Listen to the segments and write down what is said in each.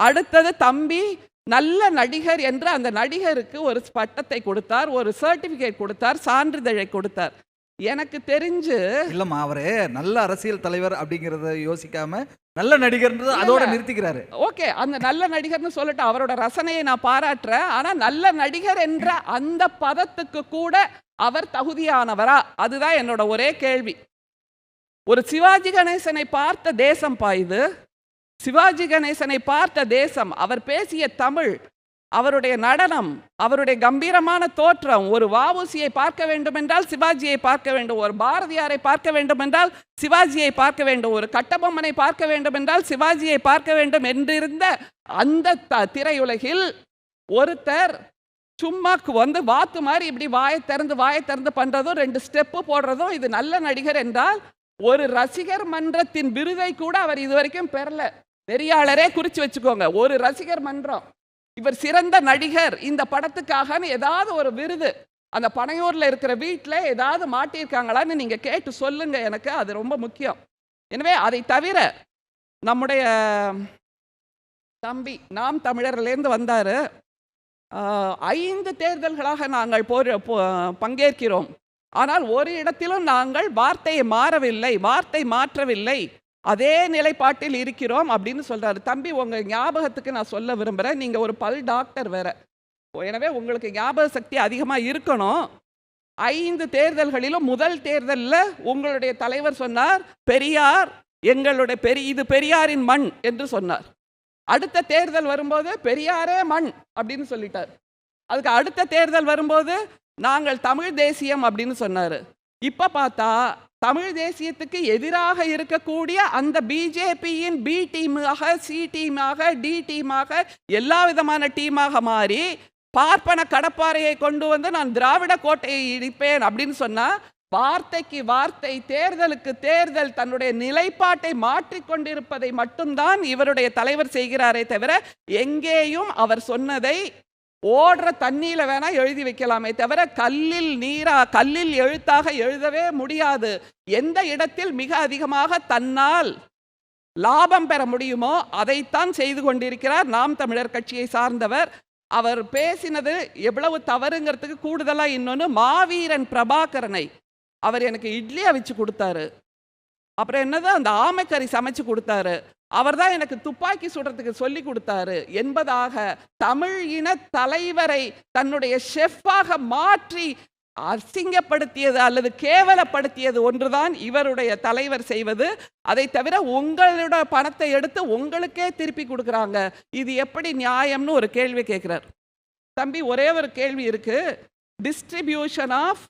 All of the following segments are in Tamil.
அடுத்தது தம்பி நல்ல நடிகர் என்று அந்த நடிகருக்கு ஒரு பட்டத்தை கொடுத்தார், ஒரு சர்டிபிகேட் கொடுத்தார், சான்றிதழை கொடுத்தார். எனக்கு தெரிஞ்சு இல்லம்மா, அவரு நல்ல அரசியல் தலைவர் அப்படிங்கறத யோசிக்காம நல்ல நடிகர்ன்றது அதோட நிறுத்திக்கிறாரு. ஓகே, அந்த நல்ல நடிகர்னு சொல்லிட்டு அவரோட ரசனையை நான் பாராட்டுறேன். ஆனா நல்ல நடிகர் என்ற அந்த பதத்துக்கு கூட அவர் தகுதியானவரா? அதுதான் என்னோட ஒரே கேள்வி. ஒரு சிவாஜி கணேசனை பார்த்த தேசம் பாயுது. சிவாஜி கணேசனை பார்த்த தேசம். அவர் பேசிய தமிழ், அவருடைய நடனம், அவருடைய கம்பீரமான தோற்றம். ஒரு வஉசியை பார்க்க வேண்டும் என்றால் சிவாஜியை பார்க்க வேண்டும், ஒரு பாரதியாரை பார்க்க வேண்டும் என்றால் சிவாஜியை பார்க்க வேண்டும், ஒரு கட்டபொம்மனை பார்க்க வேண்டும் என்றால் சிவாஜியை பார்க்க வேண்டும் என்றிருந்த அந்த திரையுலகில் ஒருத்தர் சும்மா வந்து வாத்து மாதிரி இப்படி வாயை திறந்து பண்றதும் 2 ஸ்டெப்பு போடுறதும் இது நல்ல நடிகர் என்றால், ஒரு ரசிகர் மன்றத்தின் விருதை கூட அவர் இதுவரைக்கும் பெறல. நெறியாளரே குறிச்சு வச்சுக்கோங்க, ஒரு ரசிகர் மன்றம் இவர் சிறந்த நடிகர் இந்த படத்துக்காக ஏதாவது ஒரு விருது அந்த பனையூர்ல இருக்கிற வீட்டில் ஏதாவது மாட்டியிருக்காங்களான்னு நீங்க கேட்டு சொல்லுங்க, எனக்கு அது ரொம்ப முக்கியம். எனவே அதை தவிர நம்முடைய தம்பி நாம் தமிழர்லேருந்து வந்தாரு. 5 தேர்தல்களாக நாங்கள் பங்கேற்கிறோம். ஆனால் ஒரு இடத்திலும் நாங்கள் வார்த்தையை வார்த்தை மாற்றவில்லை, அதே நிலைப்பாட்டில் இருக்கிறோம் அப்படின்னு சொல்றாரு. தம்பி, உங்க ஞாபகத்துக்கு நான் சொல்ல விரும்புறேன், நீங்க ஒரு பல் டாக்டர் வேற, எனவே உங்களுக்கு ஞாபக சக்தி அதிகமா இருக்கணும். 5 தேர்தல்களிலும் முதல் தேர்தலில் உங்களுடைய தலைவர் சொன்னார், பெரியார் எங்களுடைய இது பெரியாரின் மண் என்று சொன்னார். அடுத்த தேர்தல் வரும்போது பெரியாரே மண் அப்படின்னு சொல்லிட்டார். அதுக்கு அடுத்த தேர்தல் வரும்போது நாங்கள் தமிழ் தேசியம் அப்படின்னு சொன்னாரு. இப்ப பார்த்தா தமிழ் தேசியத்துக்கு எதிராக இருக்கக்கூடிய அந்த பிஜேபியின் பி டீமாக, சி டீமாக, டி டீமாக, எல்லா விதமான டீமாக மாறி பார்ப்பன கடப்பாறையை கொண்டு வந்து நான் திராவிட கோட்டையை இடிப்பேன் அப்படின்னு சொன்னா, வார்த்தைக்கு வார்த்தை, தேர்தலுக்கு தேர்தல் தன்னுடைய நிலைப்பாட்டை மாற்றிக்கொண்டிருப்பதை மட்டும்தான் இவருடைய தலைவர் செய்கிறாரே தவிர, எங்கேயும் அவர் சொன்னதை ஓடுற தண்ணியில வேணா எழுதி வைக்கலாமே தவிர கல்லில் எழுத்தாக எழுதவே முடியாது. எந்த இடத்தில் மிக அதிகமாக தன்னால் லாபம் பெற முடியுமோ அதைத்தான் செய்து கொண்டிருக்கிறார் நாம் தமிழர் கட்சியை சார்ந்தவர். அவர் பேசினது எவ்வளவு தவறுங்கிறதுக்கு கூடுதலா இன்னொன்னு, மாவீரன் பிரபாகரனை அவர் எனக்கு இட்லி அவிச்சு கொடுத்தாரு, அப்புறம் என்னது அந்த ஆமைக்கறி சமைச்சு கொடுத்தாரு, அவர் தான் எனக்கு துப்பாக்கி சுடுறதுக்கு சொல்லி கொடுத்தாரு என்பதாக தமிழ் இன தலைவரை தன்னுடைய ஷெஃபாக மாற்றி அசிங்கப்படுத்தியது அல்லது கேவலப்படுத்தியது ஒன்றுதான் இவருடைய தலைவர் செய்வது. அதை தவிர உங்களோட பணத்தை எடுத்து உங்களுக்கே திருப்பி கொடுக்குறாங்க, இது எப்படி நியாயம்னு ஒரு கேள்வி கேட்கிறார். தம்பி, ஒரே ஒரு கேள்வி இருக்கு. Distribution of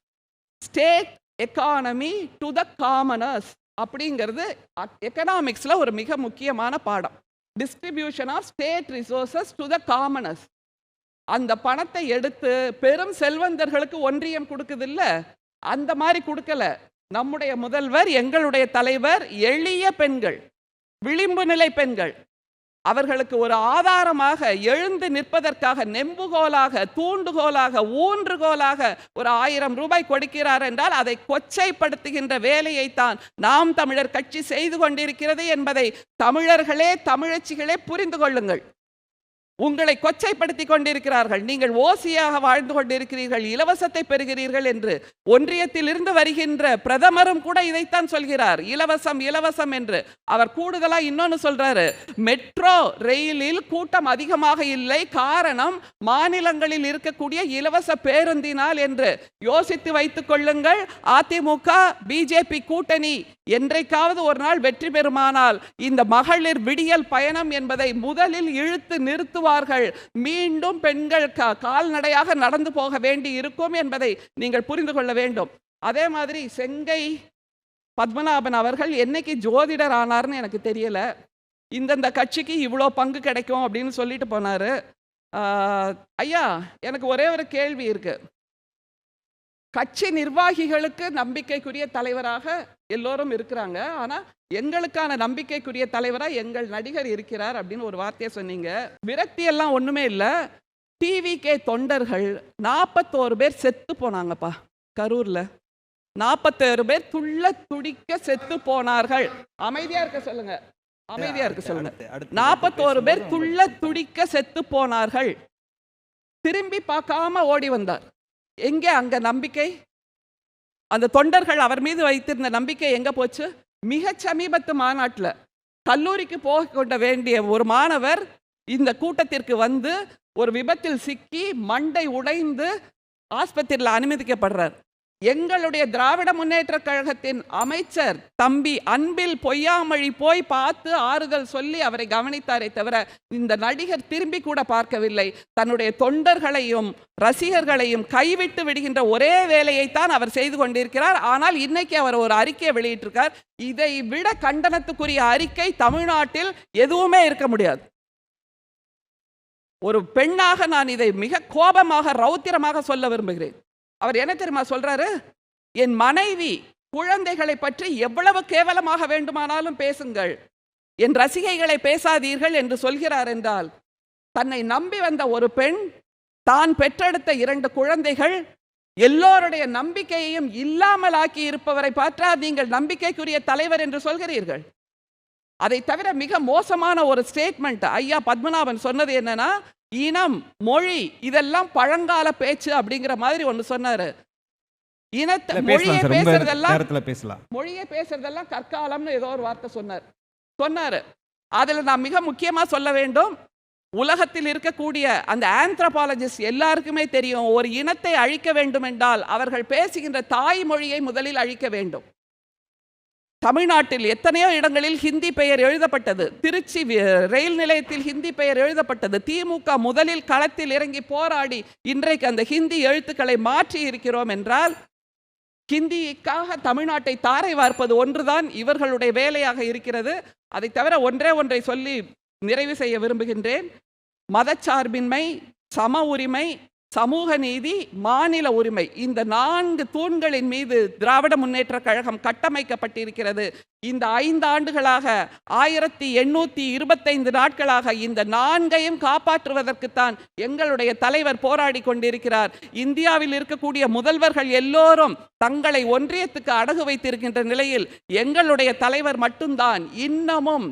state economy to the commoners அப்படிங்கிறது எக்கனாமிக்ஸ்ல ஒரு மிக முக்கியமான பாடம். Distribution of state resources to the commoners. அந்த பணத்தை எடுத்து பெரும் செல்வந்தர்களுக்கு ஒன்றியம் கொடுக்குது இல்ல, அந்த மாதிரி கொடுக்கல. நம்முடைய முதல்வர், எங்களுடைய தலைவர் எளிய பெண்கள், விளிம்பு நிலை பெண்கள், அவர்களுக்கு ஒரு ஆதாரமாக எழுந்து நிற்பதற்காக நெம்புகோலாக, தூண்டுகோலாக, ஊன்றுகோலாக ஒரு 1000 ரூபாய் கொடுக்கிறார் என்றால் அதை கொச்சைப்படுத்துகின்ற வேலையைத்தான் நாம் தமிழர் கட்சி செய்து கொண்டிருக்கிறது என்பதை தமிழர்களே, தமிழச்சிகளே புரிந்து கொள்ளுங்கள். உங்களை கொச்சைப்படுத்தி கொண்டிருக்கிறார்கள். நீங்கள் ஓசியாக வாழ்ந்து கொண்டிருக்கிறீர்கள், இலவசத்தை பெறுகிறீர்கள் என்று. ஒன்றியத்தில் இருந்து வருகின்ற பிரதமரும் கூட இதைத்தான் சொல்கிறார், இலவசம் இலவசம் என்று. அவர் கூடுதலா இன்னொன்னு சொல்றாரு, மெட்ரோ ரயிலில் கூட்டம் அதிகமாக இல்லை, காரணம் மாநிலங்களில் இருக்கக்கூடிய இலவச பேருந்தினால் என்று. யோசித்து வைத்துக் கொள்ளுங்கள். அதிமுக பிஜேபி கூட்டணி என்றைக்காவது ஒரு நாள் வெற்றி பெறுமானால் இந்த மகளிர் விடியல் பயணம் என்பதை முதலில் இழுத்து நிறுத்துவார்கள். மீண்டும் பெண்கள் கால்நடையாக நடந்து போக வேண்டி இருக்கும் என்பதை நீங்கள் புரிந்து கொள்ள வேண்டும். அதே மாதிரி செங்கை பத்மநாபன் அவர்கள் என்னைக்கு ஜோதிடர் ஆனார்னு எனக்கு தெரியல, இந்தந்த கட்சிக்கு இவ்வளோ பங்கு கிடைக்கும் அப்படின்னு சொல்லிட்டு போனாரு. ஐயா, எனக்கு ஒரே ஒரு கேள்வி இருக்கு. கட்சி நிர்வாகிகளுக்கு நம்பிக்கைக்குரிய தலைவராக எல்லோரும் இருக்கிறாங்க, ஆனா எங்களுக்கான நம்பிக்கைக்குரிய தலைவரா எங்கள் நடிகர் இருக்கிறார் அப்படின்னு ஒரு வார்த்தையை சொன்னீங்க. விரக்தி எல்லாம் ஒண்ணுமே இல்லை. டிவிகே தொண்டர்கள் 41 பேர் செத்து போனாங்கப்பா கரூர்ல. 41 பேர் துள்ள துடிக்க செத்து போனார்கள். அமைதியா இருக்க சொல்லுங்க. அமைதியா இருக்க சொல்லுங்க. அடுத்து, அடுத்து 41 பேர் பேசும்போது துள்ள துடிக்க செத்து போனார்கள். திரும்பி பார்க்காம ஓடி வந்தார். எங்கே அங்க நம்பிக்கை? அந்த தொண்டர்கள் அவர் மீது வைத்திருந்த நம்பிக்கை எங்க போச்சு? மிக சமீபத்து மாநாட்டில் கல்லூரிக்கு போக கொண்ட வேண்டிய ஒரு மாணவர் இந்த கூட்டத்திற்கு வந்து ஒரு விபத்தில் சிக்கி மண்டை உடைந்து ஆஸ்பத்திரியில் அனுமதிக்கப்படுறார். எங்களுடைய திராவிட முன்னேற்ற கழகத்தின் அமைச்சர் தம்பி அன்பில் பொய்யாமொழி போய் பார்த்து ஆறுதல் சொல்லி அவரை கவனித்தாரே தவிர இந்த நடிகர் திரும்பி கூட பார்க்கவில்லை. தன்னுடைய தொண்டர்களையும் ரசிகர்களையும் கைவிட்டு விடுகின்ற ஒரே வேலையைத்தான் அவர் செய்து கொண்டிருக்கிறார். ஆனால் இன்னைக்கு அவர் ஒரு அறிக்கையை வெளியிட்டிருக்கார். இதை விட கண்டனத்துக்குரிய அறிக்கை தமிழ்நாட்டில் எதுவுமே இருக்க முடியாது. ஒரு பெண்ணாக நான் இதை மிக கோபமாக ரௌத்திரமாக சொல்ல விரும்புகிறேன். அவர் என்ன தெரியுமா சொல்றாரு? என் மனைவி குழந்தைகளை பற்றி எவ்வளவு கேவலமாக வேண்டுமானாலும் பேசுங்கள், என் ரசிகைகளை பேசாதீர்கள் என்று சொல்கிறார் என்றால், தன்னை நம்பி வந்த ஒரு பெண், தான் பெற்றெடுத்த 2 குழந்தைகள், எல்லோருடைய நம்பிக்கையையும் இல்லாமல் ஆக்கி இருப்பவரை பார்த்தா நீங்கள் நம்பிக்கைக்குரிய தலைவர் என்று சொல்கிறீர்கள். அதை தவிர மிக மோசமான ஒரு ஸ்டேட்மெண்ட் ஐயா பத்மநாபன் சொன்னது என்னன்னா, இனம் மொழி இதெல்லாம் பழங்கால பேச்சு அப்படிங்கிற மாதிரி ஒன்று சொன்னாரு. மொழியை பேசுறதெல்லாம் கற்காலம்னு ஏதோ ஒரு வார்த்தை சொன்னாரு. அதுல நான் மிக முக்கியமா சொல்ல வேண்டும், உலகத்தில் இருக்கக்கூடிய அந்த ஆந்த்ரோபாலஜிஸ்ட் எல்லாருக்குமே தெரியும், ஒரு இனத்தை அழிக்க வேண்டும் என்றால் அவர்கள் பேசுகின்ற தாய்மொழியை முதலில் அழிக்க வேண்டும். தமிழ்நாட்டில் எத்தனையோ இடங்களில் ஹிந்தி பெயர் எழுதப்பட்டது. திருச்சி ரயில் நிலையத்தில் ஹிந்தி பெயர் எழுதப்பட்டது. திமுக முதலில் களத்தில் இறங்கி போராடி இன்றைக்கு அந்த ஹிந்தி எழுத்துக்களை மாற்றி இருக்கிறோம் என்றால், ஹிந்திக்காக தமிழ்நாட்டை தாரை வார்ப்பது ஒன்றுதான் இவர்களுடைய வேலையாக இருக்கிறது. அதை தவிர ஒன்றை சொல்லி நிறைவு செய்ய விரும்புகின்றேன். மதச்சார்பின்மை, சம உரிமை, சமூக நீதி, மாநில உரிமை, இந்த 4 தூண்களின் மீது திராவிட முன்னேற்ற கழகம் கட்டமைக்கப்பட்டிருக்கிறது. இந்த 5 ஆண்டுகளாக 1825 நாட்களாக இந்த 4ஐயும் காப்பாற்றுவதற்குத்தான் எங்களுடைய தலைவர் போராடி கொண்டிருக்கிறார். இந்தியாவில் இருக்கக்கூடிய முதல்வர்கள் எல்லோரும் தங்களை ஒன்றியத்துக்கு அடகு வைத்திருக்கின்ற நிலையில் எங்களுடைய தலைவர் மட்டும்தான் இன்னமும்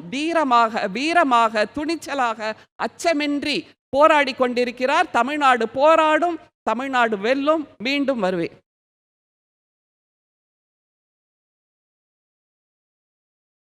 வீரமாக துணிச்சலாக அச்சமின்றி போராடி கொண்டிருக்கிறார். தமிழ்நாடு போராடும், தமிழ்நாடு வெல்லும். மீண்டும் வருவேன்.